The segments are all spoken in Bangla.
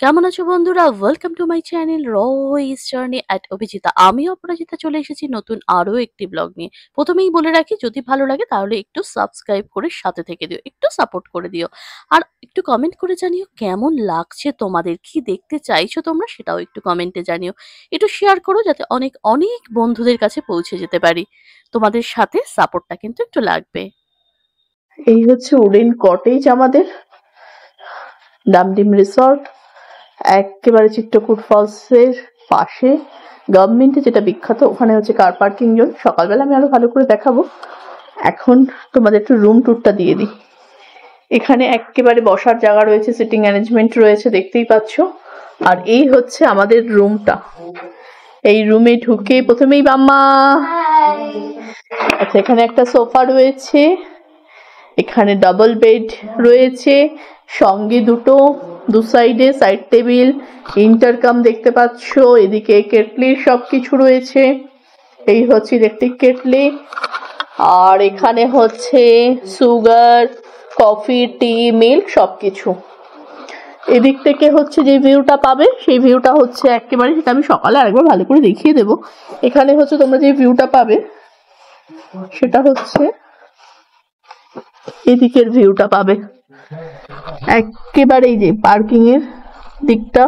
কেমন আছো বন্ধুরা? Welcome to my channel Royce journey at Abhijita. আমি অপরাজিতা চলে এসেছি নতুন আরো একটি ব্লগ নিয়ে। প্রথমেই বলে রাখি, যদি ভালো লাগে তাহলে একটু সাবস্ক্রাইব করে সাথে থেকে দিও, একটু সাপোর্ট করে দিও। আর একটু কমেন্ট করে জানিও কেমন লাগছে তোমাদের, কি দেখতে চাইছো তোমরা সেটাও একটু কমেন্টে জানিও। একটু শেয়ার করো যাতে অনেক অনেক বন্ধুদের কাছে পৌঁছে যেতে পারি। তোমাদের সাথে সাপোর্টটা কিন্তু একটু লাগবে। এই হচ্ছে উডেন কটেজ আমাদের ডামডিম রিসর্ট, একেবারে চিত্রকূট ফলসের পাশে। গভর্নমেন্টে যেটা বিখ্যাত, ওখানে হচ্ছে কার পার্কিং জোন। সকালবেলা আমি আরো ভালো করে দেখাবো। এখন তোমাদের একটু রুম ট্যুরটা দিয়ে দিই। এখানে একেবারে বসার জায়গা রয়েছে, সিটিং অ্যারেঞ্জমেন্ট রয়েছে, দেখতেই পাচ্ছ। আর এই হচ্ছে আমাদের রুমটা। এই রুমে ঢুকে প্রথমেই বাম্মা, আচ্ছা এখানে একটা সোফা রয়েছে, এখানে ডাবল বেড রয়েছে, সঙ্গে দু সাইডে সাইড টেবিল, ইন্টারকাম দেখতে পাচ্ছ, এদিকে কেটলি সবকিছু রয়েছে। এই হচ্ছে ইলেকট্রিক কেটলি, আর এখানে হচ্ছে সুগার, কফি, টি, মিল্ক সবকিছু। এদিক থেকে হচ্ছে যে ভিউটা পাবে, সেই ভিউটা হচ্ছে একেবারে, সেটা আমি সকালে আরেকবার ভালো করে দেখিয়ে দেবো। এখানে হচ্ছে তোমরা যে ভিউটা পাবে সেটা হচ্ছে এদিকের ভিউটা পাবে, একেবারে এই যে পার্কিং এর দিকটা,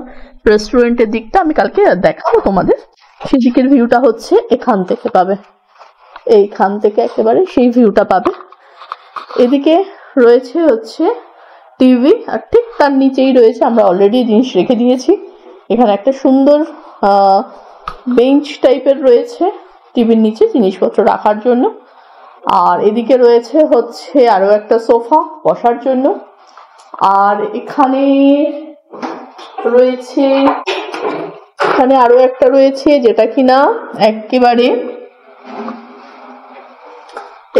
রেস্টুরেন্টের দিকটা আমি কালকে দেখাবো তোমাদের। সেদিকের ভিউটা হচ্ছে এখান থেকে পাবে, এইখান থেকে একেবারে সেই ভিউটা পাবে। এদিকে রয়েছে হচ্ছে টিভি, আর ঠিক তার নিচেই রয়েছে, আমরা অলরেডি জিনিস রেখে দিয়েছি, এখানে একটা সুন্দর বেঞ্চ টাইপের রয়েছে টিভির নিচে জিনিসপত্র রাখার জন্য। আর এদিকে রয়েছে হচ্ছে আরো একটা সোফা বসার জন্য। আর এখানে রয়েছে, এখানে আরো একটা রয়েছে যেটা কিনা একেবারে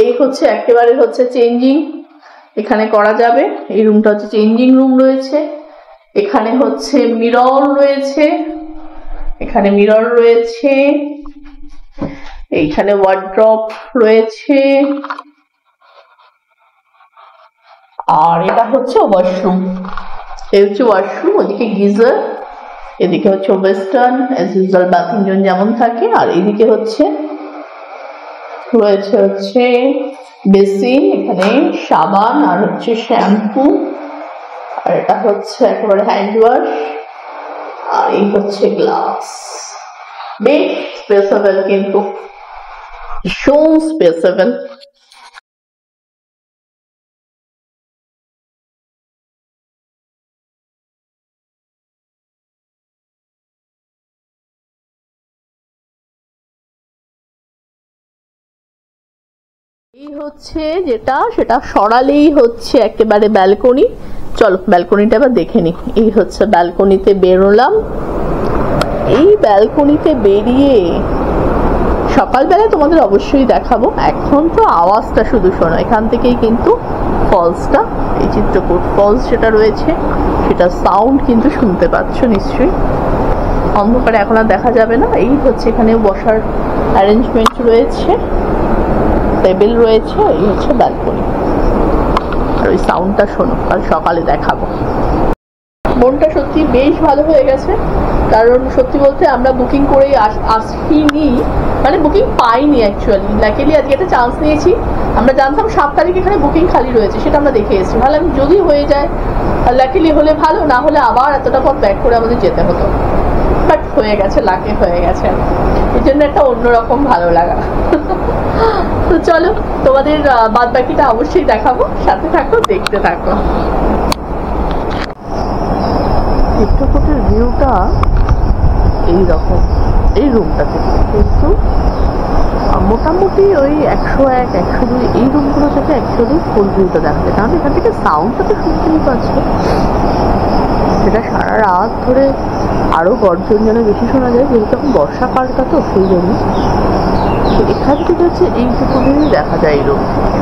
এই হচ্ছে একেবারে হচ্ছে চেঞ্জিং এখানে করা যাবে। এই রুমটা হচ্ছে চেঞ্জিং রুম রয়েছে। এখানে হচ্ছে মিরর রয়েছে, এখানে মিরর রয়েছে, এইখানে ওয়ার্ড্রপ রয়েছে। আর এটা হচ্ছে ওয়াশরুম, এই হচ্ছে ওয়াশরুম, ওদিকে গিজার, এদিকে হচ্ছে western as usual bathing zone যেমন থাকে। আর এদিকে হচ্ছে রয়েছে হচ্ছে বেসিন, এখানে সাবান আর হচ্ছে শ্যাম্পু, আর এটা হচ্ছে একেবারে হ্যান্ড ওয়াশ, আর এই হচ্ছে গ্লাস। বেশ স্পেসেবল, কিন্তু ভীষণ স্পেসেবল। এই হচ্ছে যেটা, সেটা সরালেই হচ্ছে একেবারে ব্যালকনি। চলো ব্যালকনিটা এবার দেখে নি। এই হচ্ছে ব্যালকনিতে বেরোলাম। এই ব্যালকনিতে বেরিয়ে সকালবেলা তোমাদের অবশ্যই দেখাবো, এখন তো আওয়াজটা শুধু শোনো। এখান থেকেই কিন্তু ফলসটা, এই চিত্রকূট ফলস যেটা রয়েছে সেটা সাউন্ড কিন্তু শুনতে পাচ্ছ নিশ্চয়ই। অন্ধকারে এখন আর দেখা যাবে না। এই হচ্ছে এখানে বসার অ্যারেঞ্জমেন্ট রয়েছে, টেবিল রয়েছে, এই হচ্ছে ব্যালকনি। আর ওই সাউন্ডটা শোনো, কাল সকালে দেখাবো। মনটা সত্যি বেশ ভালো হয়ে গেছে, কারণ সত্যি বলতে আমরা বুকিং করেই আসিনি, মানে বুকিং পাইনি অ্যাকচুয়ালি। লাকিলি আজকে একটা চান্স নিয়েছি। আমরা জানতাম 7 তারিখ এখানে বুকিং খালি রয়েছে, সেটা আমরা দেখে এসেছি। ভাবলাম যদি হয়ে যায়, লাকিলি হলে ভালো, না হলে আবার এতটা পথ ব্যাক করে আমাদের যেতে হতো। বাট হয়ে গেছে, লাকি হয়ে গেছে, এই জন্য একটা অন্যরকম ভালো লাগা। তো চলো তোমাদের বাদ বাকিটা অবশ্যই দেখাবো, সাথে থাকো, দেখতে থাকো। চিত্রকূটের ভিউটা এইরকম এই রুমটা থেকে, কিন্তু মোটামুটি ওই 101, 102 এই রুমগুলো থেকে অ্যাকচুয়ালি ফুল ভিউটা দেখা যায়, কারণ এখান থেকে সাউন্ডটা তো শুনতেই পাচ্ছে, সেটা সারা রাত ধরে আরো গর্জন যেন বেশি শোনা যায়, যেহেতু এখন বর্ষাকালটা তো সেই জন্য। এখান থেকে হচ্ছে এইটুকুনি দেখা যায় এই রুম থেকে।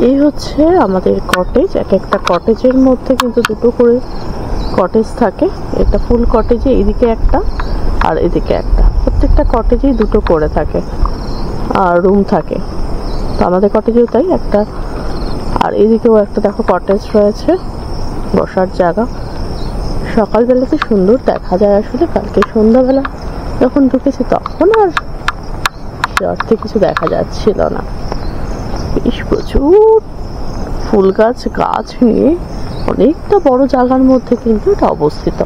এই হচ্ছে আমাদের কটেজ। এক একটা কটেজের মধ্যে কিন্তু দুটো করে কটেজ থাকে। এটা ফুল কটেজে এদিকে একটা আর এদিকে একটা, প্রত্যেকটা কটেজেই দুটো করে থাকে আর রুম থাকে। তো আমাদের কটেজেও তাই, একটা আর এদিকেও একটা দেখো কটেজ রয়েছে, বসার জায়গা। সকালবেলাতে সুন্দর দেখা যায়, আসলে কালকে সন্ধ্যাবেলা যখন ঢুকেছি তখন আর রাস্তে কিছু দেখা যাচ্ছিল না। বেশ প্রচুর ফুল গাছ নিয়ে অনেকটা বড় জায়গার মধ্যে কিন্তু এটা অবস্থিত।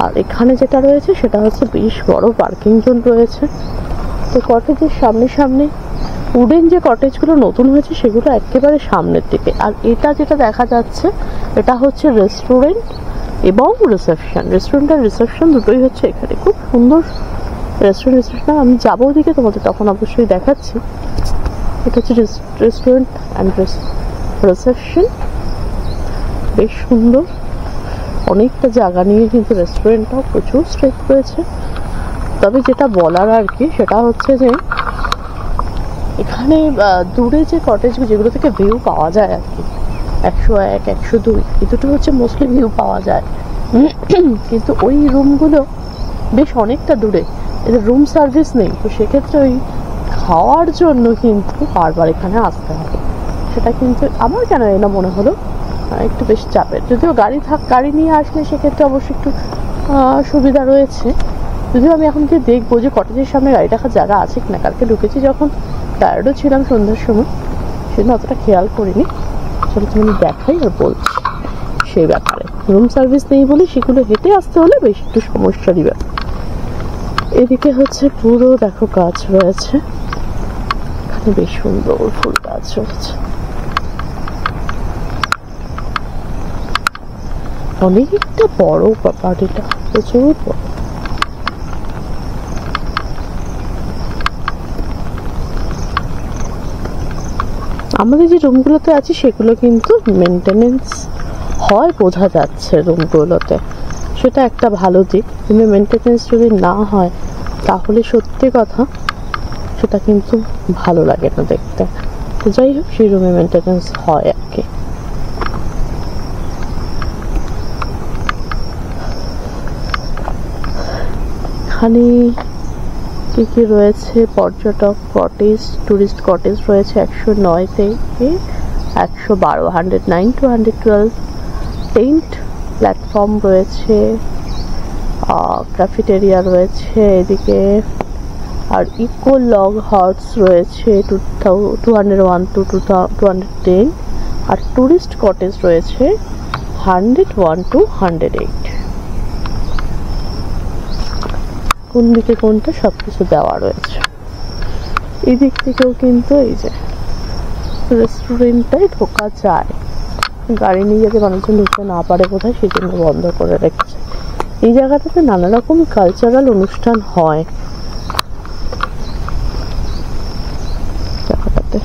আর এখানে যেটা রয়েছে সেটা হচ্ছে বেশ বড় পার্কিং জোন রয়েছে। তো কটেজের সামনে উডেন যে কটেজগুলো নতুন হয়েছে সেগুলো একেবারে সামনের দিকে। আর এটা যেটা দেখা যাচ্ছে এটা হচ্ছে রেস্টুরেন্ট এবং রিসেপশন। রেস্টুরেন্ট আর রিসেপশন দুটোই হচ্ছে এখানে। খুব সুন্দর রিসেপশন। আমি যাবো ওদিকে, তোমাদের তখন অবশ্যই দেখাচ্ছি। এটা হচ্ছে রেস্টুরেন্ট অ্যান্ড রিসেপশন, বেশ সুন্দর। অনেকটা জায়গা নিয়ে কিন্তু রেস্টুরেন্টটাও, প্রচুর স্ট্রেট রয়েছে। তবে যেটা বলার আর কি সেটা হচ্ছে যে এখানে দূরে যে কটেজ যেগুলো থেকে ভিউ পাওয়া যায় আর কি, 101, 102 এই দুটো হচ্ছে মোস্টলি ভিউ পাওয়া যায়। কিন্তু ওই রুমগুলো বেশ অনেকটা দূরে, এদের রুম সার্ভিস নেই। তো সেক্ষেত্রে ওই খাওয়ার জন্য কিন্তু বারবার এখানে আসতে হবে। সেটা কিন্তু আমার কেন না মনে হলো একটু বেশ চাপের। যদিও গাড়ি নিয়ে আসলে সেক্ষেত্রে অবশ্যই একটু সুবিধা রয়েছে। যদিও আমি এখন গিয়ে দেখবো যে কটেজের সামনে গাড়ি রাখার জায়গা আছে কিনা। কালকে ঢুকেছি যখন, টায়ার্ডও ছিলাম সন্ধ্যার সময়, সেজন্য অতটা খেয়াল করিনি। চলো তুমি দেখাই আর বলছি সেই ব্যাপারে। রুম সার্ভিস নেই বলে সেগুলো হেঁটে আসতে হলে বেশ একটু সমস্যারই ব্যাপার। এদিকে হচ্ছে পুরো দেখো গাছ রয়েছে, এখানে বেশ সুন্দর ফুল গাছ রয়েছে। অনেকটা বড় প্রপার্টিটা, প্রচুর বড়। আমাদের যে রুমগুলোতে আছে সেগুলো কিন্তু মেনটেনেন্স হয় বোঝা যাচ্ছে রুমগুলোতে, সেটা একটা ভালো দিক। কিন্তু মেনটেনেন্স যদি না হয় তাহলে সত্যি কথা সেটা কিন্তু ভালো লাগে না দেখতে। তো যাই হোক, সেই রুমে মেনটেনেন্স হয় আর কি। এখানে কি কি রয়েছে? পর্যটক কটেজ, টুরিস্ট কটেজ রয়েছে 109 থেকে 112, 109 to 112। টেন্ট প্ল্যাটফর্ম রয়েছে, ক্যাফেটেরিয়া রয়েছে এদিকে। আর ইকো লগ হাউস রয়েছে 201 to 210। আর টুরিস্ট কটেজ রয়েছে 101 to 108। কোন দিকে কোনটা সবকিছু দেওয়া রয়েছে। এই দিক থেকেও কিন্তু এই যে রেস্টুরেন্টটাই ঢোকা যায়, গাড়ি নিয়ে যাতে মানুষজন ঢুকতে না পারে বোধহয়, সেই জন্য বন্ধ করে রেখেছে। এই জায়গাটাতে নানা রকম কালচারাল অনুষ্ঠান হয়। জায়গাটাতে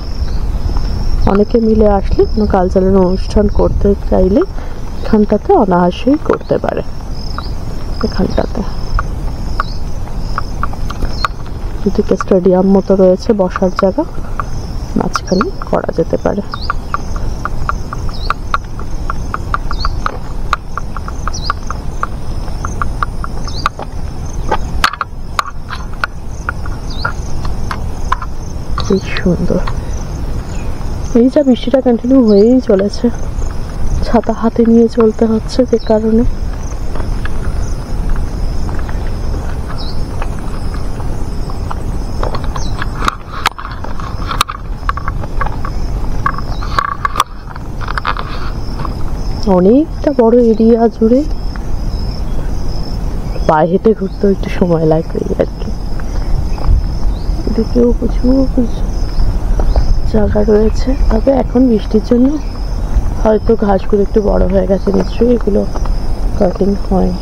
অনেকে মিলে আসলে কোনো কালচারাল অনুষ্ঠান করতে চাইলে এখানটাতে অনায়াসেই করতে পারে। এখানটাতে দুদিকে স্টেডিয়াম মতো রয়েছে, বসার জায়গা, মাঝখানে করা যেতে পারে। বেশ সুন্দর। এই যা বৃষ্টিটা কন্টিনিউ হয়েই চলেছে, ছাতা হাতে নিয়ে চলতে হচ্ছে যে কারণে। অনেকটা বড় এরিয়া জুড়ে পায়ে হেঁটে ঘুরতেও একটু সময় লাগবে আর কি। এদিকেও প্রচুর জায়গা রয়েছে। তবে এখন বৃষ্টির জন্য হয়তো ঘাসগুলো একটু বড় হয়ে গেছে, নিশ্চয়ই এগুলো কাটিং হয়।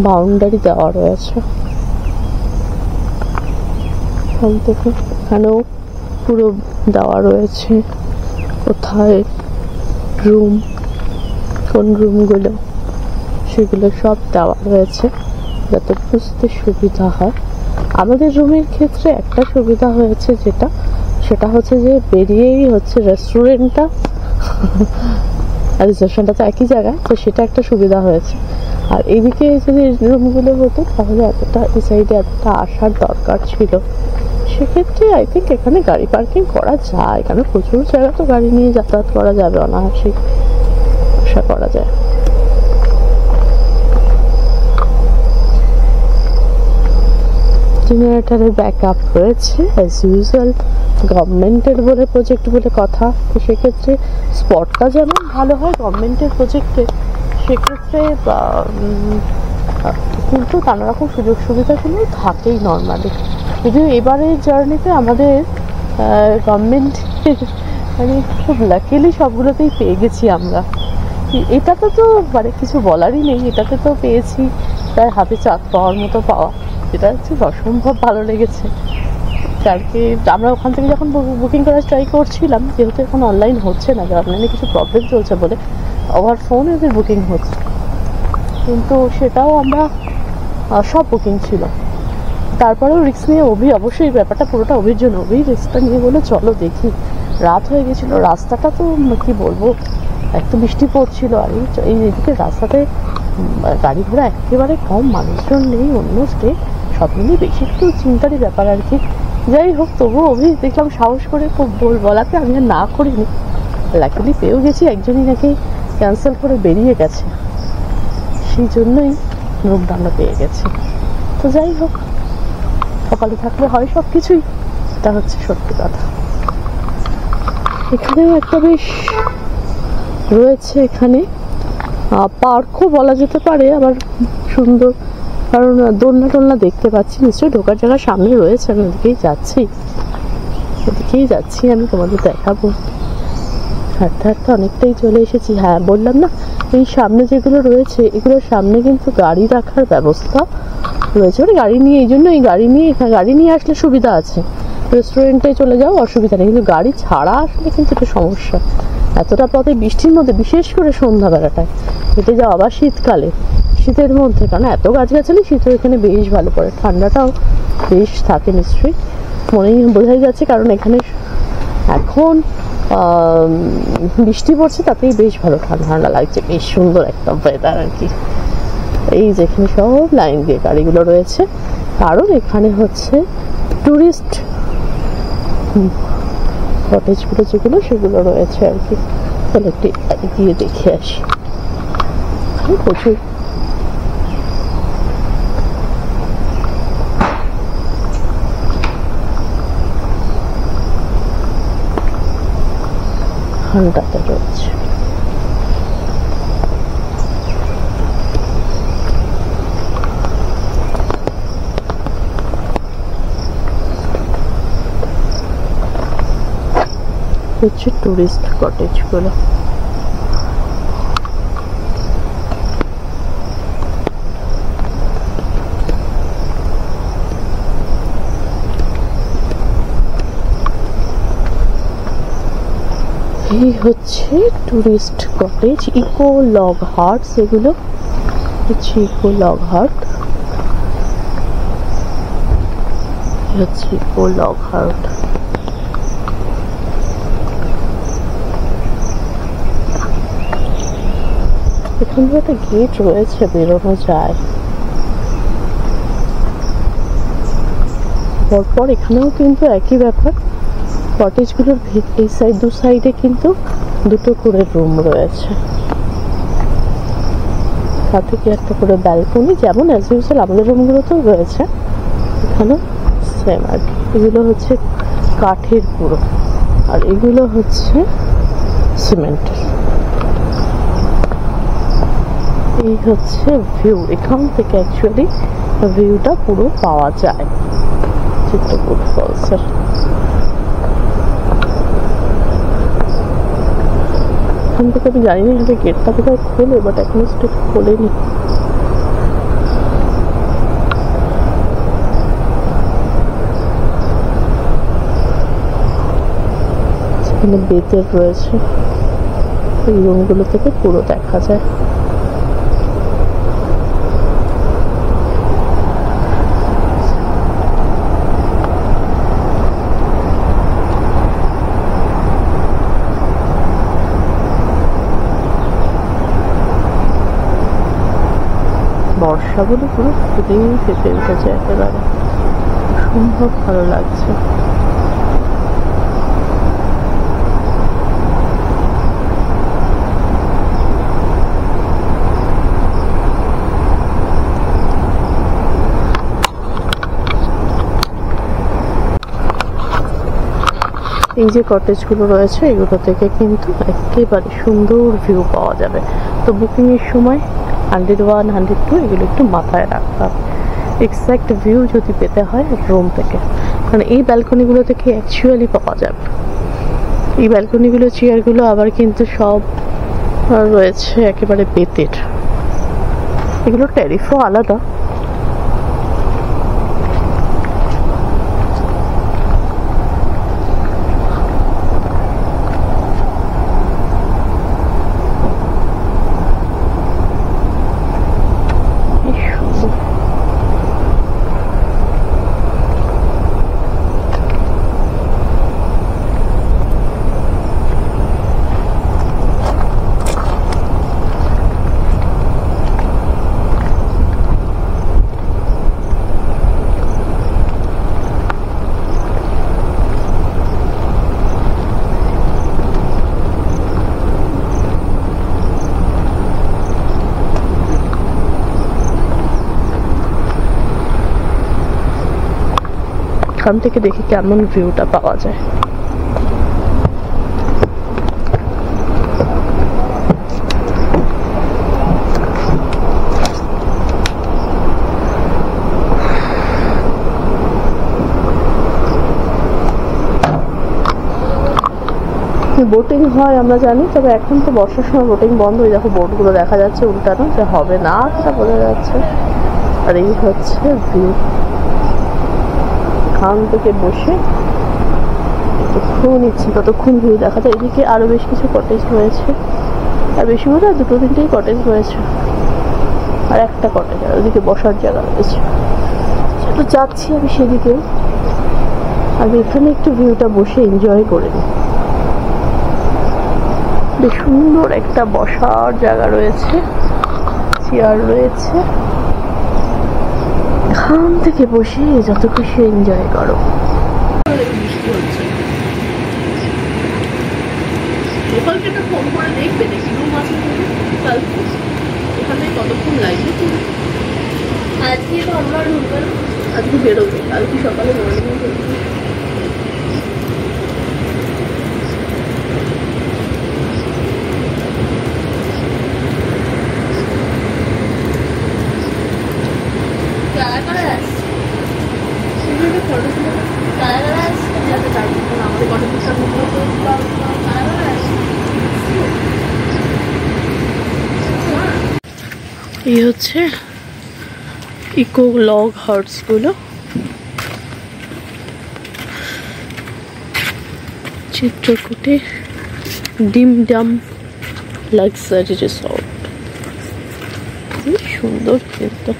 বাউন্ডারি দেওয়া রয়েছে। থেকে এখানেও পুরো দেওয়া রয়েছে কোথায় রুম, কোন রুমগুলো, সেগুলো সব দেওয়া রয়েছে যাতে বুঝতে সুবিধা হয়। আমাদের রুমের ক্ষেত্রে একটা সুবিধা হয়েছে সেটা হচ্ছে যে বেরিয়েই হচ্ছে রেস্টুরেন্টটা আর রিসেপশনটা তো একই জায়গায়, তো সেটা একটা সুবিধা হয়েছে। আর এদিকে যদি রুমগুলো হতো তাহলে এতটা এই সাইডে এতটা আসার দরকার ছিল। সেক্ষেত্রে আই থিঙ্ক এখানে গাড়ি পার্কিং করা যায়, এখানে প্রচুর জায়গা তো গাড়ি নিয়ে যাতায়াত করা যাবে, অনায়াসে আশা করা যায়। জেনারেটরের ব্যাকআপ রয়েছে অ্যাজ ইউজুয়াল, গভর্নমেন্টের বলে প্রজেক্ট বলে কথা, তো সেক্ষেত্রে স্পটটা যেমন ভালো হয় গভর্নমেন্টের প্রজেক্টে, সেক্ষেত্রে কিন্তু নানা রকম সুযোগ সুবিধাগুলো থাকেই নর্মালি। যদিও এবারের জার্নিতে আমাদের গভর্নমেন্ট মানে খুব লাকিলি সবগুলোতেই পেয়ে গেছি আমরা। এটাতে তো মানে কিছু বলারই নেই, এটাতে তো পেয়েছি প্রায় হাতে চাঁদ পাওয়ার মতো পাওয়া, এটা হচ্ছে অসম্ভব ভালো লেগেছে। কারণ আমরা ওখান থেকে যখন বুকিং করার ট্রাই করছিলাম, যেহেতু এখন অনলাইন হচ্ছে না, অনলাইনে কিছু প্রবলেম চলছে বলে ওভার ফোন এদের বুকিং হচ্ছে, কিন্তু সেটাও আমরা সব বুকিং ছিল। তারপরেও রিস্ক নিয়ে অবশ্যই ব্যাপারটা পুরোটা অভির জন্য, রিস্কটা নিয়ে বলে চলো দেখি। রাত হয়ে গেছিলো, রাস্তাটা তো কি বলবো, এত বৃষ্টি পড়ছিল, আর এইদিকে রাস্তাতে গাড়ি ঘোড়া একেবারে কম, মানুষজন নেই, অন্য স্টে, সব মিলিয়ে বেশি একটু চিন্তারই ব্যাপার আর কি। যাই হোক, তবুও দেখলাম সাহস করে বলাতে আমি আর না করিনি। লাকিলি পেয়েও গেছি, একজনই নাকি ক্যান্সেল করে বেরিয়ে গেছে, সেই জন্যই রুমটা আমরা পেয়ে গেছি। তো যাই হোক, সকালে থাকলে হয় সব কিছুই, এটা হচ্ছে সত্যি কথা। এখানেও একটা বেশ রয়েছে, এখানে পার্কও বলা যেতে পারে, আবার সুন্দর, কারণ দোলনা টোলনা দেখতে পাচ্ছি, নিশ্চয়ই ঢোকার জায়গার সামনে রয়েছে। আমি ওদিকেই যাচ্ছি আমি তোমাদের দেখাবো। হাঁটতে হাঁটতে অনেকটাই চলে এসেছি। হ্যাঁ, বললাম না, এই সামনে যেগুলো রয়েছে এগুলোর সামনে কিন্তু গাড়ি রাখার ব্যবস্থা রয়েছে, মানে গাড়ি নিয়ে, এই জন্য এই গাড়ি নিয়ে আসলে সুবিধা আছে, রেস্টুরেন্টে চলে যাও অসুবিধা নেই, কিন্তু গাড়ি ছাড়া আসলে কিন্তু একটা সমস্যা। এতটা পথে বৃষ্টির মধ্যে, বিশেষ করে সন্ধ্যাবেলাটায় হেঁটে যাও, আবার শীতকালে, শীতের মধ্যে, কারণ এত গাছগাছালি, শীতও এখানে বেশ ভালো পড়ে, ঠান্ডাটাও বেশ থাকে নিশ্চয়ই, মনেই বোঝাই যাচ্ছে, কারণ এখানে এখন বৃষ্টি পড়ছে, তাতেই বেশ ভালো ঠান্ডা ঠান্ডা লাগছে, বেশ সুন্দর একটা ওয়েদার আর কি। এই যেখানে সব লাইন দিয়ে গাড়িগুলো রয়েছে, কারণ এখানে হচ্ছে টুরিস্ট কটেজগুলো যেগুলো সেগুলো রয়েছে আর কি। তাহলে একটু গিয়ে দেখে আসি, প্রচুর ঠান্ডাতে রয়েছে। হচ্ছে টুরিস্ট কটেজগুলো। এই হচ্ছে টুরিস্ট কটেজ, ইকো লগ হাট, এগুলো হচ্ছে ইকো লগ হাট, হচ্ছে ইকো লগ হাট। এখান থেকে একটা গেট রয়েছে, বেরোনো যায়। পরপর এখানেও কিন্তু একই ব্যাপার, কটেজগুলোর এই সাইড দু সাইডে কিন্তু দুটো করে রুম রয়েছে, সাথে কি একটা করে ব্যালকনি, যেমন অ্যাজ ইউজুয়াল আমাদের রুমগুলোতেও রয়েছে, এখানেও সেম আর কি। এগুলো হচ্ছে কাঠের পুরো, আর এগুলো হচ্ছে সিমেন্টের। এই হচ্ছে ভিউ, এখান থেকে অ্যাকচুয়ালি ভিউটা পুরো পাওয়া যায় চিত্রকূট ফলসের। এখান থেকে আমি জানি না, গেটটা কোথাও খোলে, বাট এখনো সেটা খোলেনি। এখানে বেতের রয়েছে, এই রুমগুলো থেকে পুরো দেখা যায়। বর্ষাগুলো পুরো ফুটেই ফেপে উঠেছে একেবারে, অসম্ভব ভালো লাগছে। এই যে কটেজগুলো রয়েছে এগুলো থেকে কিন্তু একেবারে সুন্দর ভিউ পাওয়া যাবে। তো বুকিংয়ের সময় 101, 102 এগুলো একটু মাথায় রাখতে হবে, এক্সাক্ট ভিউ যদি পেতে হয় রুম থেকে, কারণ এই ব্যালকনিগুলো থেকে অ্যাকচুয়ালি পাওয়া যাবে। এই ব্যালকনিগুলো চেয়ারগুলো আবার কিন্তু সব রয়েছে একেবারে বেতের, এগুলো ট্যারিফও আলাদা। এখান থেকে দেখি কেমন ভিউটা পাওয়া যায়। বোটিং হয় আমরা জানি, তবে এখন তো বর্ষার সময় বোটিং বন্ধ। হয়ে দেখো বোটগুলো দেখা যাচ্ছে উল্টানো, যে হবে না সেটা বোঝা যাচ্ছে। আর এই হচ্ছে ভিউ, এখান থেকে বসে যতক্ষণ ইচ্ছে ততক্ষণ ভিউ দেখা যায়। এদিকে আরো বেশ কিছু কটেজ রয়েছে, আর বেশি বলে 2-3টেই কটেজ রয়েছে, আর একটা কটেজ, আর ওদিকে বসার জায়গা রয়েছে। তো যাচ্ছি আমি সেদিকেও, আর এখানে একটু ভিউটা বসে এনজয় করে নিই। বেশ সুন্দর একটা বসার জায়গা রয়েছে, চেয়ার রয়েছে, এখান থেকে বসে যত খুশি এনজয় করো। ফোন করে দেখবে দেখি রুম আছে কালকে, ওখানে কতক্ষণ লাগবে। আজকে তো আমরা ঢুকবো, আজকে বেরোবে, কালকে সকালে মর্নিংয়ে বেরোবে। এই হচ্ছে ইকো লগ হার্টস গুলো, চিত্রকূটে ডিম ডাম লাক্সারি রিসর্ট। সুন্দর কিন্তু,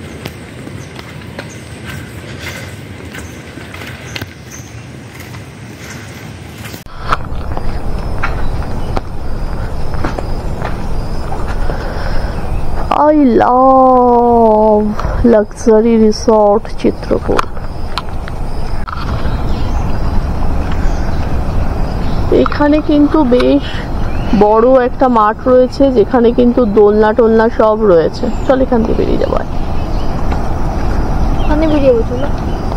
I love luxury resort Chitrakoot. এখানে কিন্তু বেশ বড় একটা মাঠ রয়েছে, যেখানে কিন্তু দোলনা টোলনা সব রয়েছে। চল এখান থেকে বেরিয়ে যাবো। এখানে বেরিয়ে বসে না?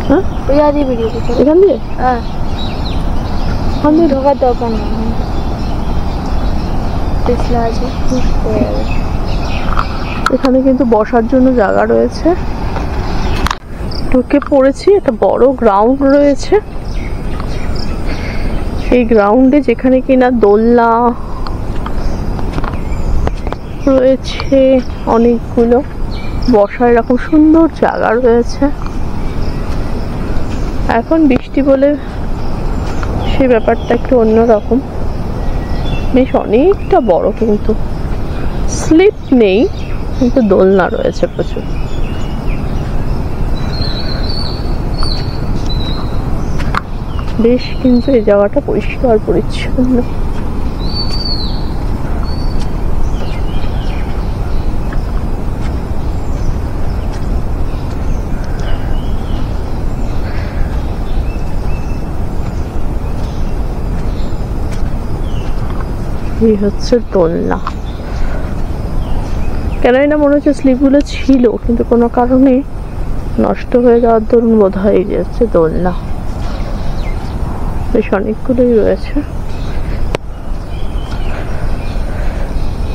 হ্যাঁ, ওই দিয়ে বেরিয়ে বসে। এখান দিয়ে? হ্যাঁ, এখান দিয়ে ঢোকার দরকার নেই, পিছলা আছে, হয়ে যাবে। এখানে কিন্তু বসার জন্য জায়গা রয়েছে। ঢুকে পড়েছি, একটা বড় গ্রাউন্ড রয়েছে। এই গ্রাউন্ডে যেখানে কিনা দোলনা রয়েছে অনেকগুলো, বসার এরকম সুন্দর জায়গা রয়েছে। এখন বৃষ্টি বলে সেই ব্যাপারটা একটু অন্যরকম। বেশ অনেকটা বড়, কিন্তু স্লিপ নেই, কিন্তু দোলনা রয়েছে প্রচুর। বেশ কিন্তু এই জায়গাটা পরিষ্কার পরিচ্ছন্ন। এই হচ্ছে দোলনা। কেনই না মনে হচ্ছে স্লিপগুলো ছিল, কিন্তু কোনো কারণে নষ্ট হয়ে যাওয়ার দরুন বোধ হয় এই যে হচ্ছে দোলনা। বেশ অনেকগুলোই রয়েছে,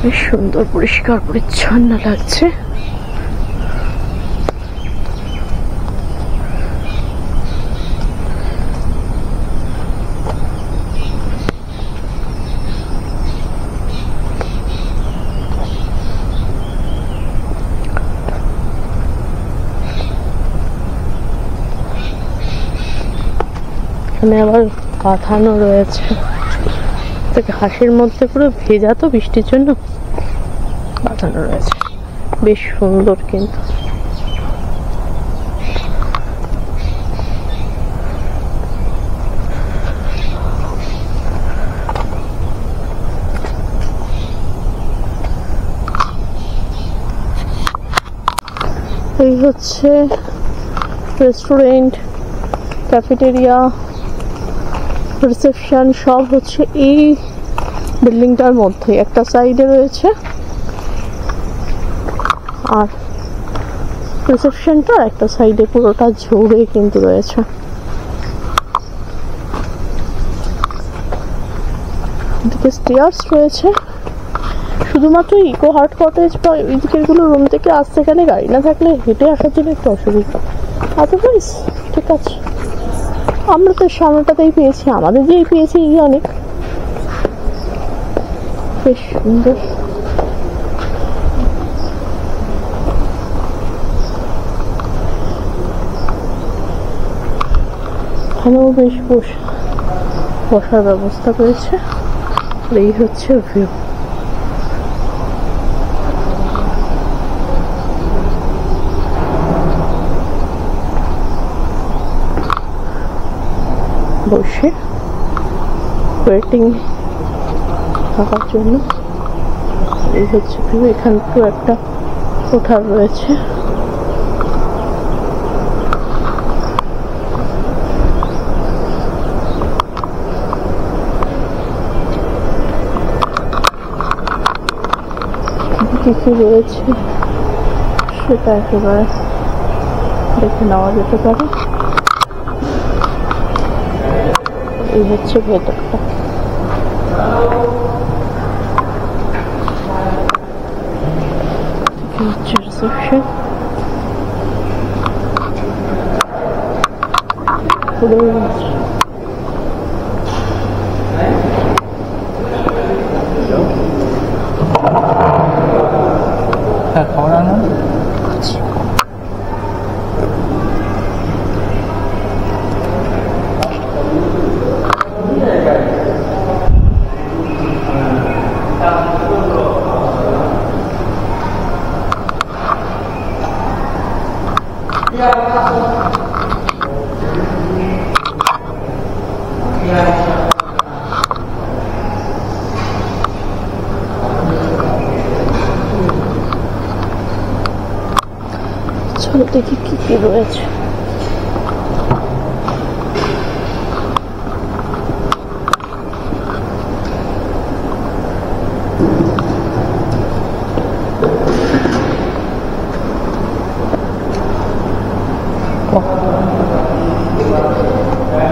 বেশ সুন্দর পরিষ্কার পরিচ্ছন্ন লাগছে। এখানে আবার পাথানো রয়েছে, ঘাসের মধ্যে পুরো ভেজা, তো বৃষ্টির জন্য পাথানো রয়েছে। বেশ সুন্দর কিন্তু। এই হচ্ছে রেস্টুরেন্ট, ক্যাফেটেরিয়া, রিসেপশন সব হচ্ছে এই বিল্ডিংটার মধ্যে। একটা সাইডে রয়েছে, আর রিসেপশনটা একটা সাইডে পুরোটা জুড়ে কিন্তু রয়েছে। এদিকে স্টেয়ার্স রয়েছে। শুধুমাত্র ইকো হার্ট কটেজ বা ওই দিকের গুলো রুম থেকে আসতে গেলে গাড়ি না থাকলে হেঁটে আসার জন্য একটু অসুবিধা। আদারওয়াইজ ঠিক আছে। আমরা তো সামনেটাতেই পেয়েছি, আমাদের যেই পেয়েছি এই অনেক। বেশ সুন্দর। এখানেও বেশ বসার ব্যবস্থা করেছে। এই হচ্ছে ভিউ। বসে ওয়েটিং থাকার জন্য। এই হচ্ছে ভিউ। এখানটাও একটা কোঠার রয়েছে। কি কি রয়েছে সেটা একেবারে দেখে নেওয়া যেতে পারে। এই হচ্ছে ভেতরটা। হচ্ছে রিসেপশন। হ্যাঁ, খাওয়া দাওয়া চলো দেখি কি কি রয়েছে।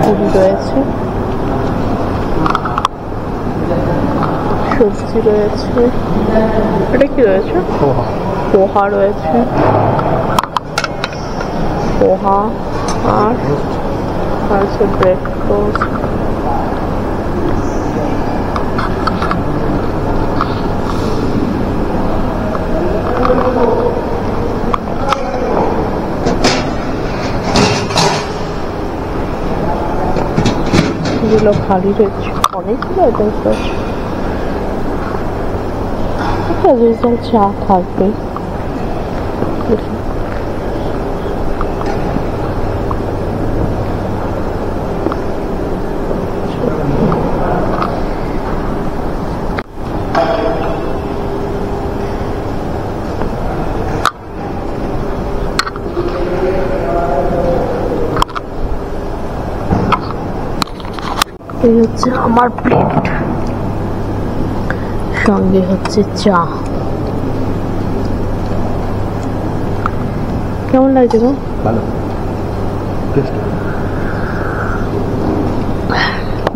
পুরি রয়েছে, সবজি রয়েছে। এটা কি রয়েছে? পোহা রয়েছে, পোহা আর হচ্ছে ব্রেড টোস্ট। এগুলো খালি রয়েছে, অনেকগুলো আইটেমস রয়েছে। চা থাকবে। এই হচ্ছে আমার প্লেট, সঙ্গে হচ্ছে চা। কেমন লাগছে গো? ভালো।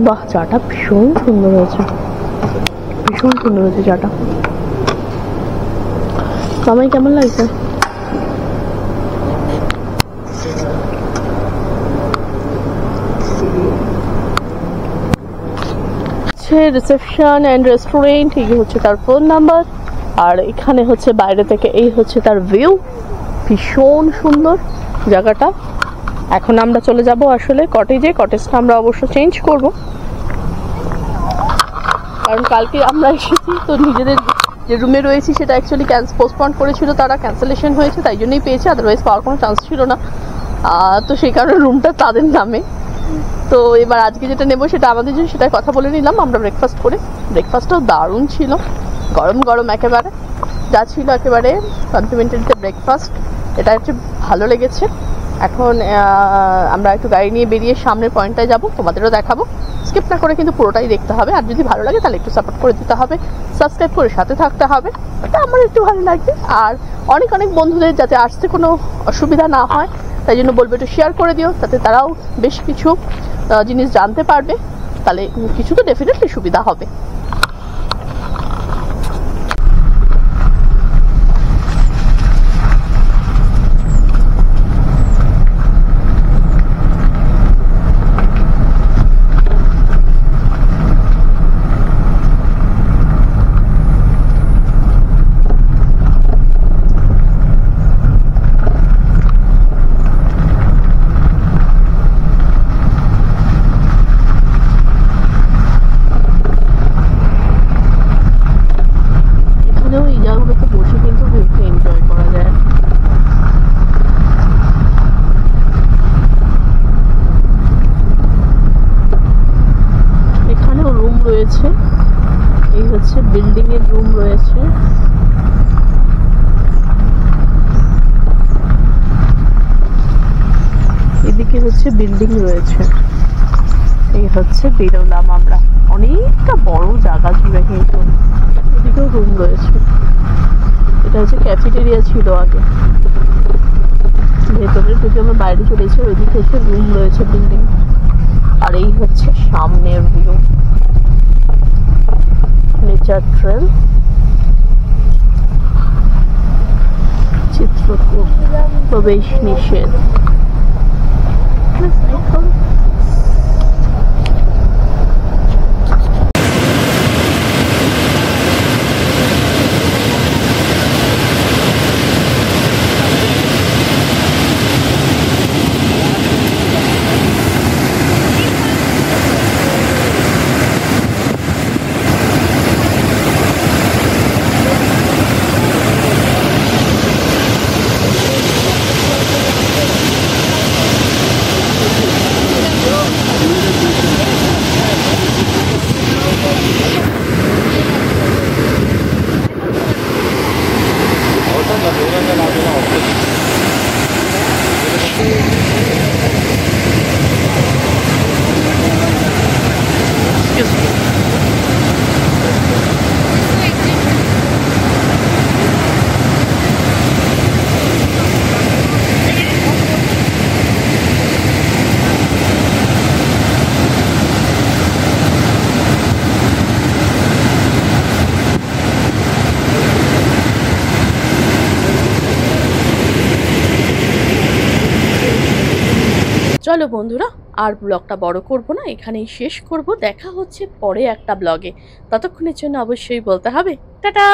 বাহ, চাটা ভীষণ সুন্দর হয়েছে, ভীষণ সুন্দর হয়েছে চাটা। আমায় কেমন লাগছে? রিসেপশন অ্যান্ড রেস্টুরেন্ট, এই হচ্ছে তার ফোন নাম্বার, আর এখানে হচ্ছে বাইরে থেকে এই হচ্ছে তার ভিউ। ভীষণ সুন্দর জায়গাটা। এখন আমরা চলে যাব আসলে কটেজে। কটেজটা আমরা অবশ্য চেঞ্জ করব, কারণ কালকে আমরা এসেছি তো নিজেদের যে রুমে রয়েছি সেটা অ্যাকচুয়ালি পোস্টপন্ড করেছিল, তারা ক্যান্সেলেশন হয়েছে, তাই জন্যই পেয়েছে, আদারওয়াইজ পাওয়ার কোনো চান্স ছিল না। তো সেই কারণে রুমটা তাদের নামে। তো এবার আজকে যেটা নেবো সেটা আমাদের জন্য, সেটাই কথা বলে নিলাম আমরা ব্রেকফাস্ট করে। ব্রেকফাস্টটাও দারুণ ছিল, গরম গরম একেবারে যা ছিল, একেবারে কমপ্লিমেন্টারিতে ব্রেকফাস্ট। এটা হচ্ছে ভালো লেগেছে। এখন আমরা একটু গাড়ি নিয়ে বেরিয়ে সামনের পয়েন্টটায় যাব, তোমাদেরও দেখাবো। স্কিপ না করে কিন্তু পুরোটাই দেখতে হবে, আর যদি ভালো লাগে তাহলে একটু সাপোর্ট করে দিতে হবে, সাবস্ক্রাইব করে সাথে থাকতে হবে, তাতে আমার একটু ভালো লাগবে। আর অনেক অনেক বন্ধুদের যাতে আসতে কোনো অসুবিধা না হয়, তাই জন্য বলবো একটু শেয়ার করে দিও, তাতে তারাও বেশ কিছু জিনিস জানতে পারবে, তাহলে কিছু তো ডেফিনেটলি সুবিধা হবে। এই হচ্ছে বিল্ডিং এর রুম রয়েছে। এদিকে হচ্ছে বিল্ডিং রয়েছে, এই হচ্ছে বেরোলাম আমরা। অনেকটা বড় জায়গা জুড়ে, কিন্তু এদিকেও রুম রয়েছে। এটা হচ্ছে ক্যাফেটেরিয়া ছিল আগে, ভেতরের থেকে আমরা বাইরে চলে এসেছি। ওইদিকে হচ্ছে রুম রয়েছে বিল্ডিং, আর এই হচ্ছে সামনের ভিউ, নেচার ট্রেল, চিত্রকূট, প্রবেশ নিষেধ। চলো বন্ধুরা, আর ব্লগটা বড় করব না, এখানেই শেষ করব। দেখা হচ্ছে পরে একটা ব্লগে, ততক্ষণের জন্য অবশ্যই বলতে হবে টাটা।